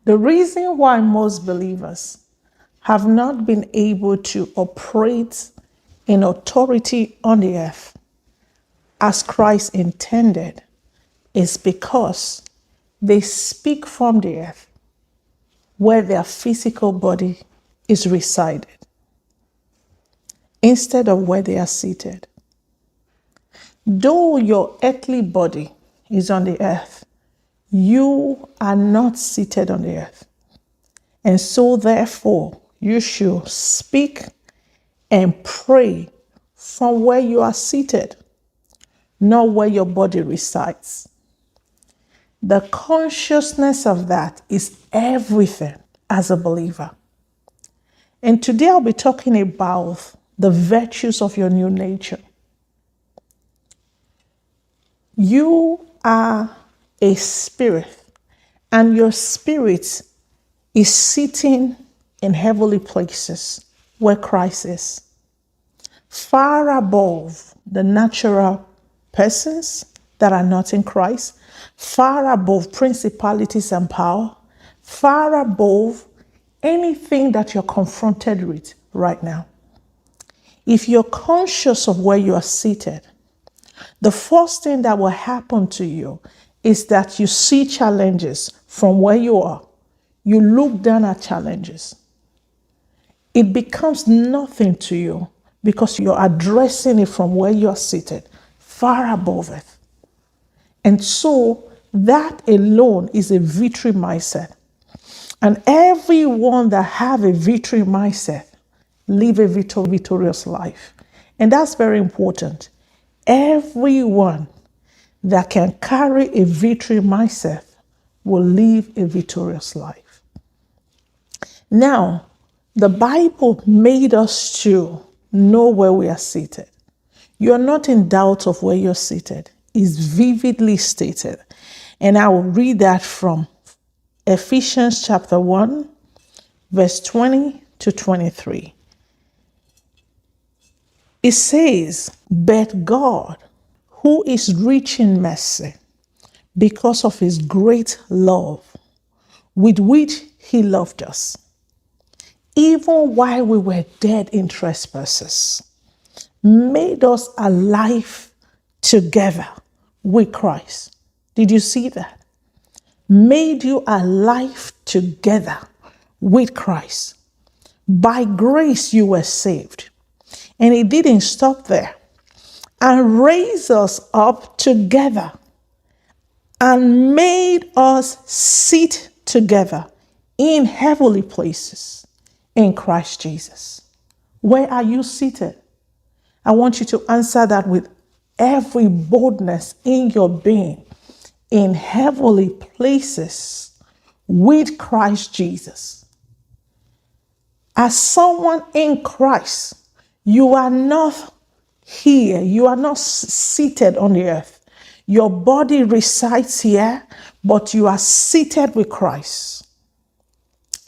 The reason why most believers have not been able to operate in authority on the earth as Christ intended is because they speak from the earth where their physical body is resided instead of where they are seated. Though your earthly body is on the earth, you are not seated on the earth. And so therefore, you should speak and pray from where you are seated, not where your body resides. The consciousness of that is everything as a believer. And today I'll be talking about the virtues of your new nature. You are a spirit, and your spirit is sitting in heavenly places where Christ is, far above the natural persons that are not in Christ, far above principalities and power, far above anything that you're confronted with right now. If you're conscious of where you are seated, the first thing that will happen to you is that you see challenges from where you are. You look down at challenges. It becomes nothing to you because you're addressing it from where you are seated, far above it. And so that alone is a victory mindset. And everyone that have a victory mindset live a victorious life. And that's very important. Everyone that can carry a victory mindset will live a victorious life. Now, the Bible made us to know where we are seated. You're not in doubt of where you're seated. It's vividly stated. And I will read that from Ephesians chapter 1, verse 20 to 23. It says, "But God, who is rich in mercy, because of his great love, with which he loved us, even while we were dead in trespasses, made us alive together with Christ." Did you see that? Made you alive together with Christ. By grace you were saved. And it didn't stop there. And raised us up together and made us sit together in heavenly places in Christ Jesus. Where are you seated? I want you to answer that with every boldness in your being. In heavenly places with Christ Jesus. As someone in Christ, you are not here. You are not seated on the earth. Your body resides here, but you are seated with Christ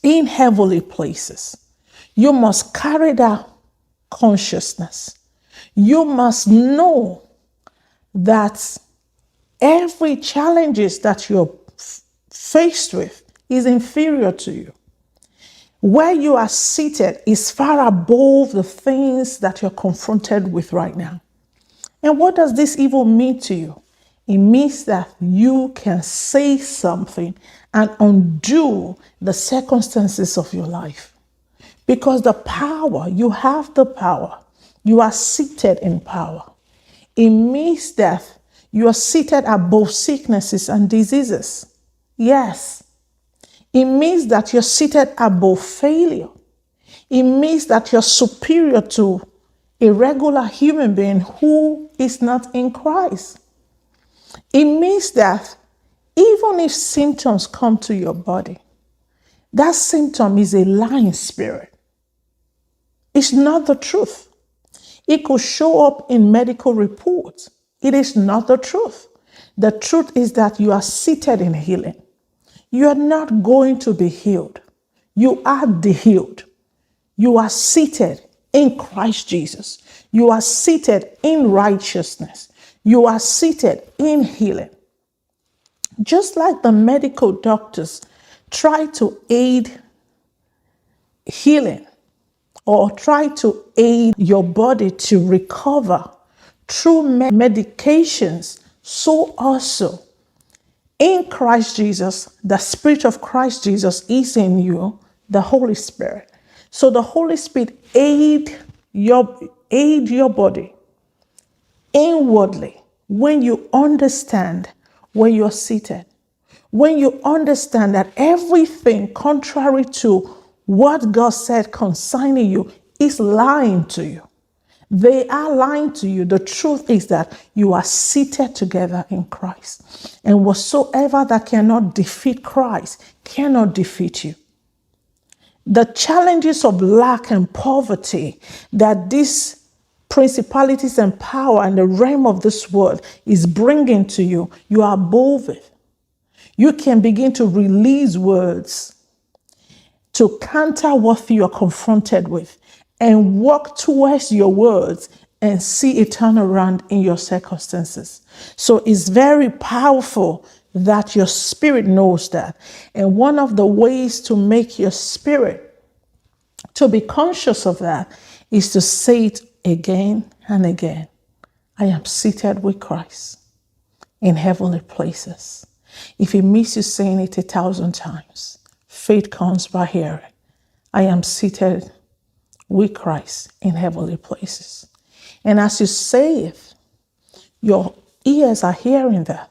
in heavenly places. You must carry that consciousness. You must know that every challenges that you're faced with is inferior to you. Where you are seated is far above the things that you're confronted with right now. And what does this even mean to you? It means that you can say something and undo the circumstances of your life. Because the power, you have the power. You are seated in power. It means that you are seated above sicknesses and diseases. Yes. It means that you're seated above failure. It means that you're superior to a regular human being who is not in Christ. It means that even if symptoms come to your body, that symptom is a lying spirit. It's not the truth. It could show up in medical reports. It is not the truth. The truth is that you are seated in healing. You are not going to be healed. You are the healed. You are seated in Christ Jesus. You are seated in righteousness. You are seated in healing. Just like the medical doctors try to aid healing or try to aid your body to recover through medications, so also in Christ Jesus, the Spirit of Christ Jesus is in you, the Holy Spirit. So the Holy Spirit aid your body inwardly when you understand where you're seated. When you understand that everything contrary to what God said concerning you is lying to you. They are lying to you. The truth is that you are seated together in Christ. And whatsoever that cannot defeat Christ cannot defeat you. The challenges of lack and poverty that these principalities and power and the realm of this world is bringing to you, you are above it. You can begin to release words to counter what you are confronted with and walk towards your words and see a turnaround in your circumstances. So it's very powerful that your spirit knows that. And one of the ways to make your spirit to be conscious of that is to say it again and again. I am seated with Christ in heavenly places. If it means you saying it 1,000 times, faith comes by hearing. I am seated with Christ in heavenly places. And as you say it, your ears are hearing that.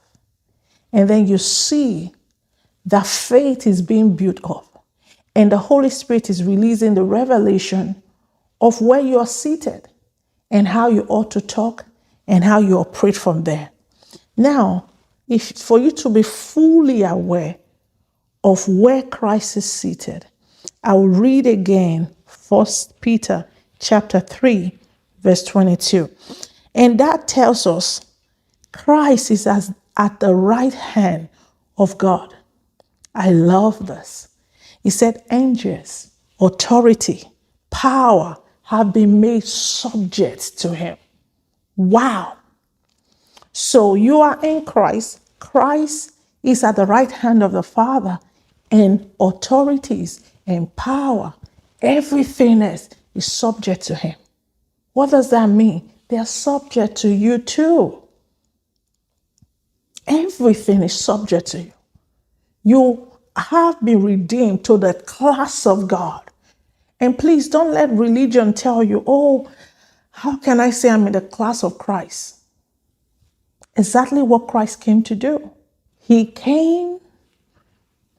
And then you see that faith is being built up. And the Holy Spirit is releasing the revelation of where you are seated and how you ought to talk and how you operate from there. Now, if for you to be fully aware of where Christ is seated, I will read again 1 Peter chapter 3, verse 22. And that tells us Christ is at the right hand of God. I love this. He said angels, authority, power have been made subject to him. Wow. So you are in Christ. Christ is at the right hand of the Father, and authorities and power, everything else is subject to him. What does that mean? They are subject to you too. Everything is subject to you. You have been redeemed to the class of God. And please don't let religion tell you, oh, how can I say I'm in the class of Christ? Exactly what Christ came to do. He came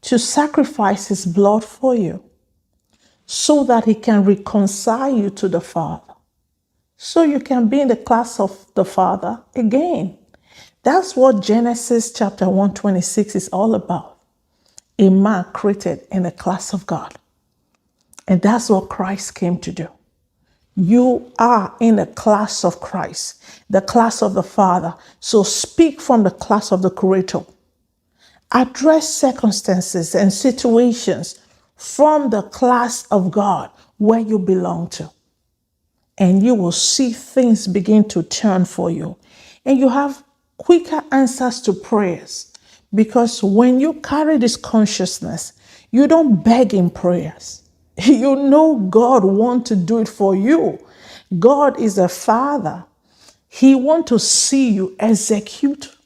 to sacrifice his blood for you so that he can reconcile you to the Father. So you can be in the class of the Father again. That's what Genesis chapter 126 is all about. A man created in the class of God. And that's what Christ came to do. You are in the class of Christ, the class of the Father. So speak from the class of the Creator. Address circumstances and situations from the class of God where you belong to. And you will see things begin to turn for you. And you have quicker answers to prayers. Because when you carry this consciousness, you don't beg in prayers. You know God wants to do it for you. God is a Father. He wants to see you execute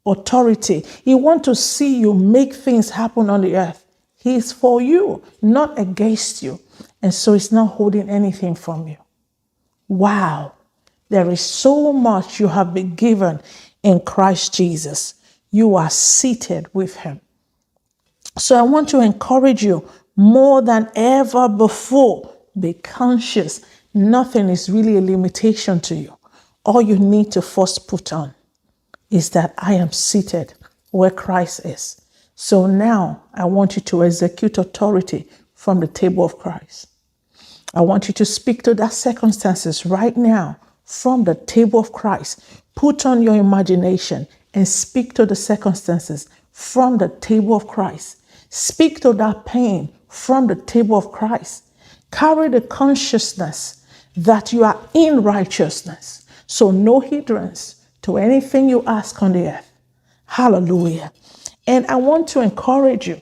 authority. He wants to see you make things happen on the earth. He is for you, not against you. And so he's not holding anything from you. Wow. There is so much you have been given in Christ Jesus. You are seated with him. So I want to encourage you more than ever before. Be conscious. Nothing is really a limitation to you. All you need to first put on is that I am seated where Christ is. So now I want you to execute authority from the table of Christ. I want you to speak to that circumstances right now from the table of Christ. Put on your imagination and speak to the circumstances from the table of Christ. Speak to that pain from the table of Christ. Carry the consciousness that you are in righteousness. So no hindrance to anything you ask on the earth. Hallelujah. And I want to encourage you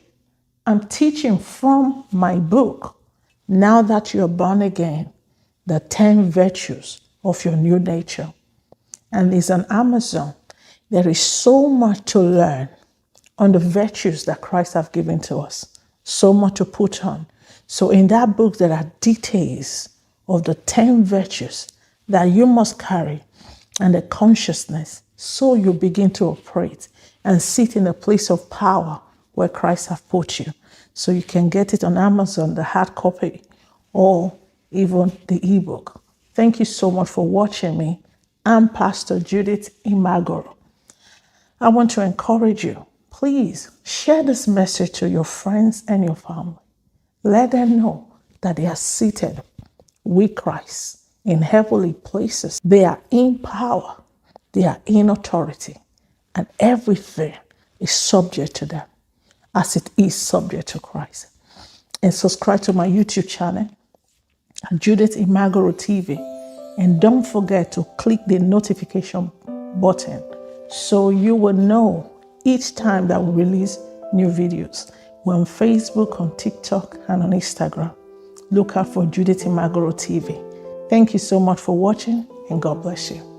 I'm teaching from my book, Now That You're Born Again, the 10 virtues of your new nature. And it's on Amazon. There is so much to learn on the virtues that Christ has given to us, so much to put on. So in that book, there are details of the 10 virtues that you must carry and the consciousness, so you begin to operate and sit in a place of power where Christ has put you. So you can get it on Amazon, the hard copy, or even the ebook. Thank you so much for watching me. I'm Pastor Judith Imagoro. I want to encourage you, please share this message to your friends and your family. Let them know that they are seated with Christ in heavenly places. They are in power, they are in authority, and everything is subject to them as it is subject to Christ. And subscribe to my YouTube channel, Judith Imagoro TV. And don't forget to click the notification button so you will know each time that we release new videos. We're on Facebook, on TikTok, and on Instagram. Look out for Judith Imagoro TV. Thank you so much for watching, and God bless you.